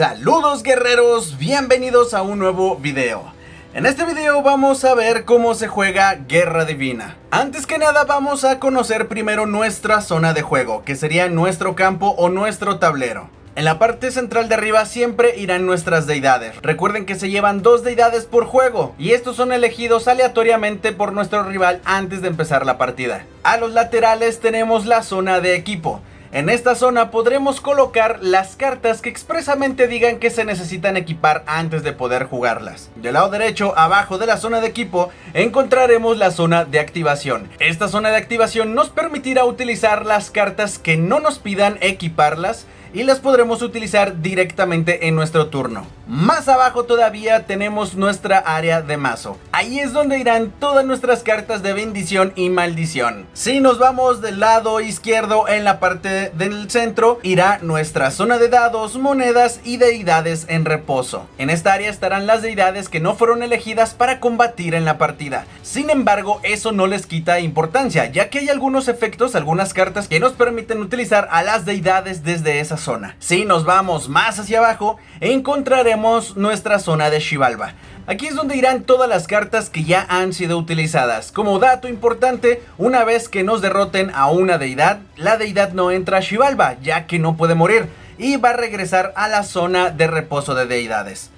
Saludos guerreros, bienvenidos a un nuevo video. En este video vamos a ver cómo se juega Guerra Divina. Antes que nada vamos a conocer primero nuestra zona de juego, que sería nuestro campo o nuestro tablero. En la parte central de arriba siempre irán nuestras deidades. Recuerden que se llevan 2 deidades por juego y estos son elegidos aleatoriamente por nuestro rival antes de empezar la partida. A los laterales tenemos la zona de equipo. En esta zona podremos colocar las cartas que expresamente digan que se necesitan equipar antes de poder jugarlas. Del lado derecho, abajo de la zona de equipo, encontraremos la zona de activación. Esta zona de activación nos permitirá utilizar las cartas que no nos pidan equiparlas y las podremos utilizar directamente en nuestro turno. Más abajo todavía tenemos nuestra área de mazo. Ahí es donde irán todas nuestras cartas de bendición y maldición. Si nos vamos del lado izquierdo, en la parte del centro irá nuestra zona de dados, monedas y deidades en reposo. En esta área estarán las deidades que no fueron elegidas para combatir en la partida. Sin embargo, eso no les quita importancia, ya que hay algunos efectos, algunas cartas que nos permiten utilizar a las deidades desde esa zona. Si nos vamos más hacia abajo, encontraremos nuestra zona de Xibalba. Aquí es donde irán todas las cartas que ya han sido utilizadas. Como dato importante, una vez que nos derroten a una deidad, la deidad no entra a Xibalba, ya que no puede morir, y va a regresar a la zona de reposo de deidades.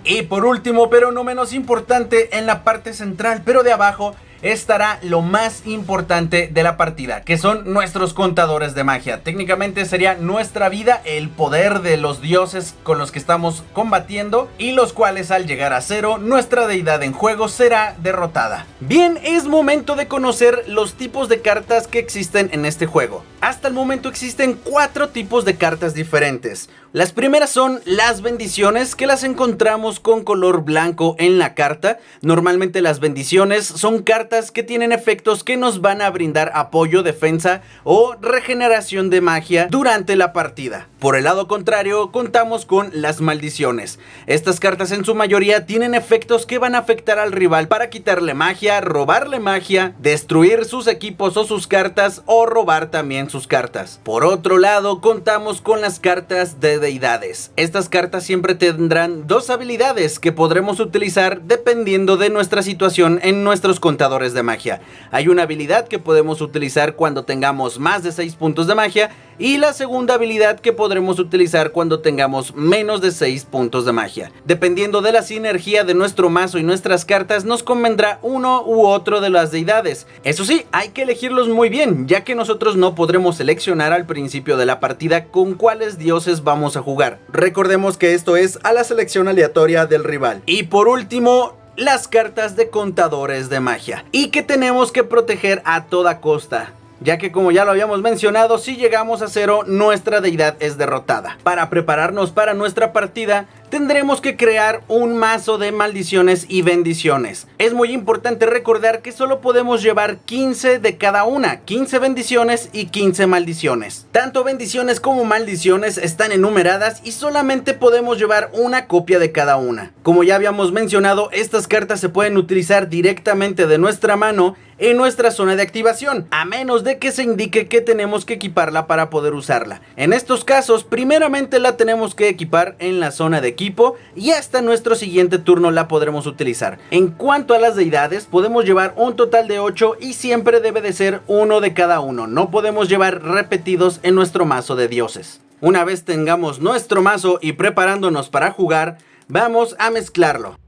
Y por último, pero no menos importante, en la parte central, pero de abajo, estará lo más importante de la partida, que son nuestros contadores de magia. Técnicamente sería nuestra vida, el poder de los dioses con los que estamos combatiendo, y los cuales al llegar a 0, nuestra deidad en juego será derrotada. Bien, es momento de conocer los tipos de cartas que existen en este juego. Hasta el momento existen 4 tipos de cartas diferentes. Las primeras son las bendiciones, que las encontramos con color blanco en la carta. Normalmente las bendiciones son cartas que tienen efectos que nos van a brindar apoyo, defensa o regeneración de magia durante la partida. Por el lado contrario, contamos con las maldiciones. Estas cartas en su mayoría tienen efectos que van a afectar al rival para quitarle magia, robarle magia, destruir sus equipos o sus cartas o robar también sus cartas. Por otro lado, contamos con las cartas de deidades. Estas cartas siempre tendrán 2 habilidades que podremos utilizar dependiendo de nuestra situación en nuestros contadores de magia. Hay una habilidad que podemos utilizar cuando tengamos más de 6 puntos de magia y la segunda habilidad que podremos utilizar cuando tengamos menos de 6 puntos de magia. Dependiendo de la sinergia de nuestro mazo y nuestras cartas, nos convendrá uno u otro de las deidades. Eso sí, hay que elegirlos muy bien, ya que nosotros no podremos seleccionar al principio de la partida con cuáles dioses vamos a jugar. Recordemos que esto es a la selección aleatoria del rival. Y por último, las cartas de contadores de magia, y que tenemos que proteger a toda costa, ya que como ya lo habíamos mencionado, si llegamos a 0, nuestra deidad es derrotada. Para prepararnos para nuestra partida, tendremos que crear un mazo de maldiciones y bendiciones. Es muy importante recordar que solo podemos llevar 15 de cada una, 15 bendiciones y 15 maldiciones. Tanto bendiciones como maldiciones están enumeradas y solamente podemos llevar una copia de cada una. Como ya habíamos mencionado, estas cartas se pueden utilizar directamente de nuestra mano en nuestra zona de activación, a menos de que se indique que tenemos que equiparla para poder usarla. En estos casos, primeramente la tenemos que equipar en la zona de equipo y hasta nuestro siguiente turno la podremos utilizar. En cuanto a las deidades, podemos llevar un total de 8 y siempre debe de ser uno de cada uno. No podemos llevar repetidos en nuestro mazo de dioses. Una vez tengamos nuestro mazo y preparándonos para jugar, vamos a mezclarlo.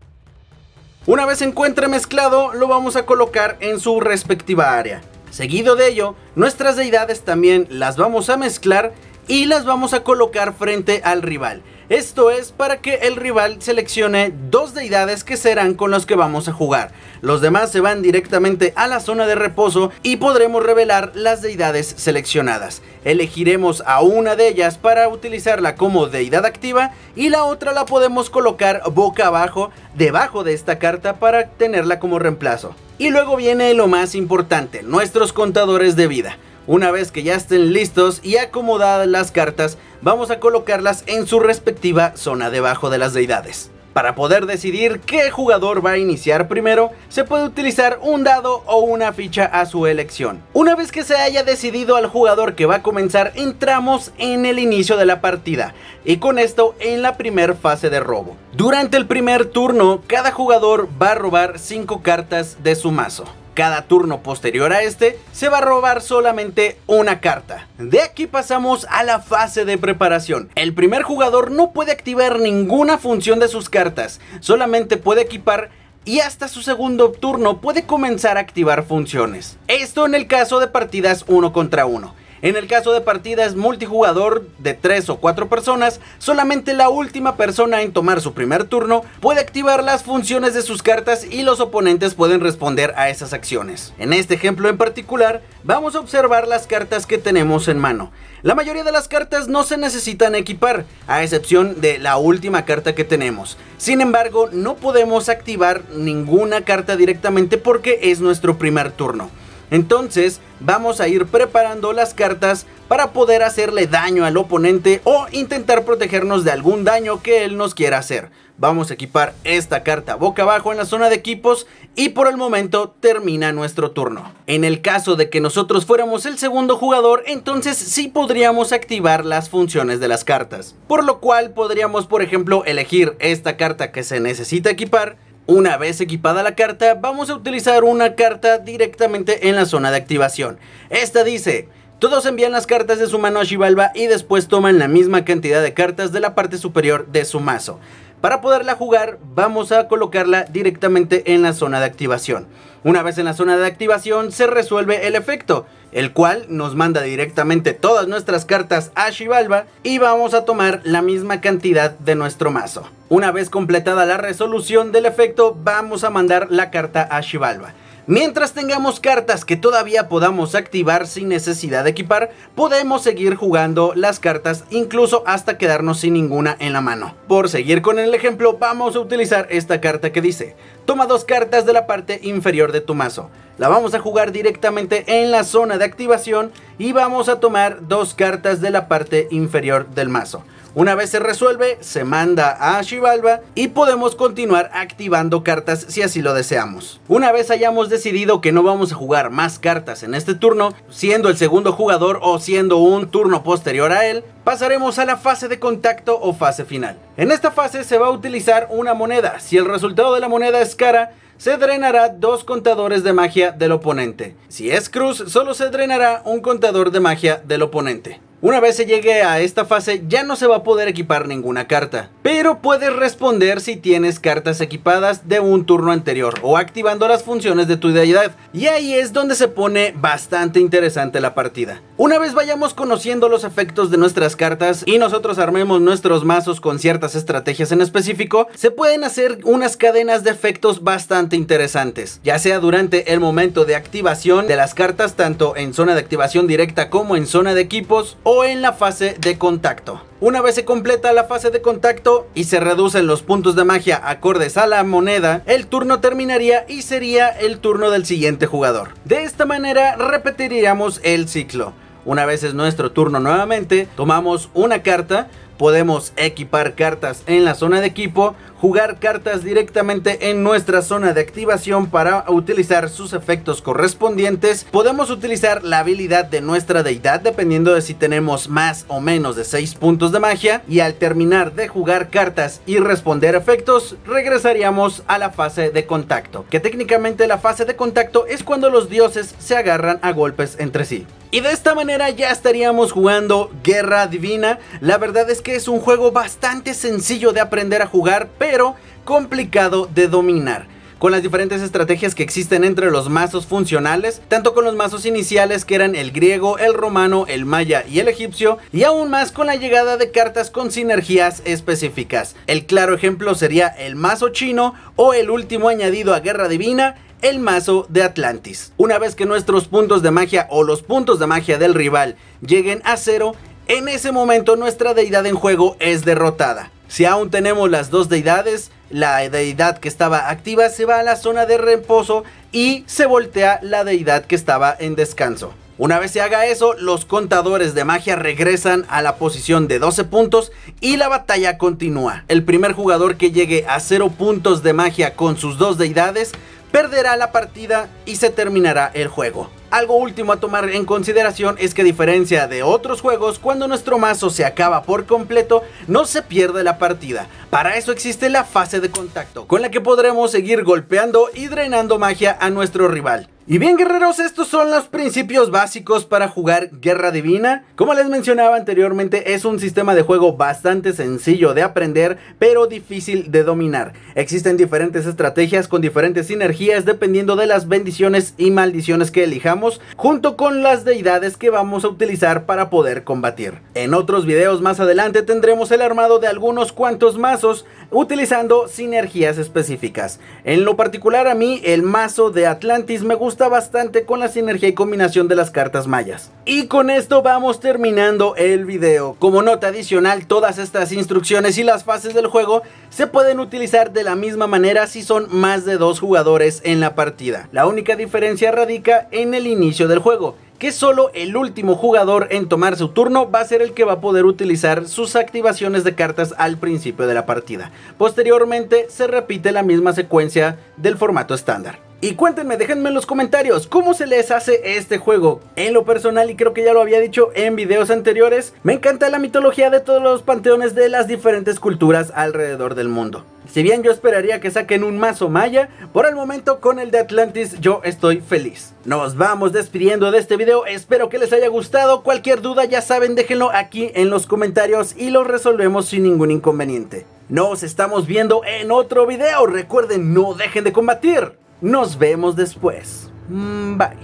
Una vez se encuentre mezclado, lo vamos a colocar en su respectiva área. Seguido de ello, nuestras deidades también las vamos a mezclar y las vamos a colocar frente al rival. Esto es para que el rival seleccione 2 deidades que serán con los que vamos a jugar. Los demás se van directamente a la zona de reposo y podremos revelar las deidades seleccionadas. Elegiremos a una de ellas para utilizarla como deidad activa y la otra la podemos colocar boca abajo, debajo de esta carta, para tenerla como reemplazo. Y luego viene lo más importante, nuestros contadores de vida. Una vez que ya estén listos y acomodadas las cartas, vamos a colocarlas en su respectiva zona debajo de las deidades. Para poder decidir qué jugador va a iniciar primero, se puede utilizar un dado o una ficha a su elección. Una vez que se haya decidido al jugador que va a comenzar, entramos en el inicio de la partida, y con esto en la primera fase de robo. Durante el primer turno, cada jugador va a robar 5 cartas de su mazo. Cada turno posterior a este, se va a robar solamente una carta. De aquí pasamos a la fase de preparación. El primer jugador no puede activar ninguna función de sus cartas, solamente puede equipar, y hasta su segundo turno puede comenzar a activar funciones. Esto en el caso de partidas 1 contra 1. En el caso de partidas multijugador de 3 o 4 personas, solamente la última persona en tomar su primer turno puede activar las funciones de sus cartas y los oponentes pueden responder a esas acciones. En este ejemplo en particular, vamos a observar las cartas que tenemos en mano. La mayoría de las cartas no se necesitan equipar, a excepción de la última carta que tenemos. Sin embargo, no podemos activar ninguna carta directamente porque es nuestro primer turno. Entonces vamos a ir preparando las cartas para poder hacerle daño al oponente o intentar protegernos de algún daño que él nos quiera hacer. Vamos a equipar esta carta boca abajo en la zona de equipos y por el momento termina nuestro turno. En el caso de que nosotros fuéramos el segundo jugador, entonces sí podríamos activar las funciones de las cartas. Por lo cual podríamos, por ejemplo, elegir esta carta que se necesita equipar. Una vez equipada la carta, vamos a utilizar una carta directamente en la zona de activación. Esta dice: todos envían las cartas de su mano a Xibalba y después toman la misma cantidad de cartas de la parte superior de su mazo. Para poderla jugar, vamos a colocarla directamente en la zona de activación. Una vez en la zona de activación, se resuelve el efecto, el cual nos manda directamente todas nuestras cartas a Xibalba y vamos a tomar la misma cantidad de nuestro mazo. Una vez completada la resolución del efecto, vamos a mandar la carta a Xibalba. Mientras tengamos cartas que todavía podamos activar sin necesidad de equipar, podemos seguir jugando las cartas incluso hasta quedarnos sin ninguna en la mano. Por seguir con el ejemplo, vamos a utilizar esta carta que dice: toma 2 cartas de la parte inferior de tu mazo. La vamos a jugar directamente en la zona de activación y vamos a tomar 2 cartas de la parte inferior del mazo. Una vez se resuelve, se manda a Xibalba y podemos continuar activando cartas si así lo deseamos. Una vez hayamos decidido que no vamos a jugar más cartas en este turno, siendo el segundo jugador o siendo un turno posterior a él, pasaremos a la fase de contacto o fase final. En esta fase se va a utilizar una moneda. Si el resultado de la moneda es cara, se drenará 2 contadores de magia del oponente. Si es cruz, solo se drenará un contador de magia del oponente. Una vez se llegue a esta fase, ya no se va a poder equipar ninguna carta, pero puedes responder si tienes cartas equipadas de un turno anterior o activando las funciones de tu deidad, y ahí es donde se pone bastante interesante la partida. Una vez vayamos conociendo los efectos de nuestras cartas y nosotros armemos nuestros mazos con ciertas estrategias en específico, se pueden hacer unas cadenas de efectos bastante interesantes, ya sea durante el momento de activación de las cartas, tanto en zona de activación directa como en zona de equipos, o en la fase de contacto. Una vez se completa la fase de contacto y se reducen los puntos de magia acordes a la moneda, el turno terminaría y sería el turno del siguiente jugador. De esta manera repetiríamos el ciclo. Una vez es nuestro turno nuevamente, tomamos una carta, podemos equipar cartas en la zona de equipo, jugar cartas directamente en nuestra zona de activación para utilizar sus efectos correspondientes. Podemos utilizar la habilidad de nuestra deidad dependiendo de si tenemos más o menos de 6 puntos de magia, y al terminar de jugar cartas y responder efectos, regresaríamos a la fase de contacto, que técnicamente la fase de contacto es cuando los dioses se agarran a golpes entre sí. Y de esta manera ya estaríamos jugando Guerra Divina. La verdad es que es un juego bastante sencillo de aprender a jugar, pero complicado de dominar, con las diferentes estrategias que existen entre los mazos funcionales, tanto con los mazos iniciales que eran el griego, el romano, el maya y el egipcio, y aún más con la llegada de cartas con sinergias específicas. El claro ejemplo sería el mazo chino o el último añadido a Guerra Divina, el mazo de Atlantis. Una vez que nuestros puntos de magia o los puntos de magia del rival lleguen a 0, en ese momento nuestra deidad en juego es derrotada. Si aún tenemos las 2 deidades, la deidad que estaba activa se va a la zona de reposo y se voltea la deidad que estaba en descanso. Una vez se haga eso, los contadores de magia regresan a la posición de 12 puntos y la batalla continúa. El primer jugador que llegue a 0 puntos de magia con sus 2 deidades perderá la partida y se terminará el juego. Algo último a tomar en consideración es que, a diferencia de otros juegos, cuando nuestro mazo se acaba por completo, no se pierde la partida. Para eso existe la fase de contacto, con la que podremos seguir golpeando y drenando magia a nuestro rival. Y bien, guerreros, estos son los principios básicos para jugar Guerra Divina. Como les mencionaba anteriormente, es un sistema de juego bastante sencillo de aprender, pero difícil de dominar. Existen diferentes estrategias con diferentes sinergias dependiendo de las bendiciones y maldiciones que elijamos, junto con las deidades que vamos a utilizar para poder combatir. En otros videos más adelante tendremos el armado de algunos cuantos mazos utilizando sinergias específicas. En lo particular, a mí el mazo de Atlantis me gusta bastante con la sinergia y combinación de las cartas mayas. Y con esto vamos terminando el video. Como nota adicional, todas estas instrucciones y las fases del juego se pueden utilizar de la misma manera si son más de 2 jugadores en la partida. La única diferencia radica en el inicio del juego, que solo el último jugador en tomar su turno va a ser el que va a poder utilizar sus activaciones de cartas al principio de la partida. Posteriormente se repite la misma secuencia del formato estándar. Y cuéntenme, déjenme en los comentarios cómo se les hace este juego. En lo personal, y creo que ya lo había dicho en videos anteriores, me encanta la mitología de todos los panteones de las diferentes culturas alrededor del mundo. Si bien yo esperaría que saquen un mazo maya, por el momento con el de Atlantis yo estoy feliz. Nos vamos despidiendo de este video, espero que les haya gustado. Cualquier duda, ya saben, déjenlo aquí en los comentarios y lo resolvemos sin ningún inconveniente. Nos estamos viendo en otro video, recuerden, no dejen de combatir. Nos vemos después. Bye.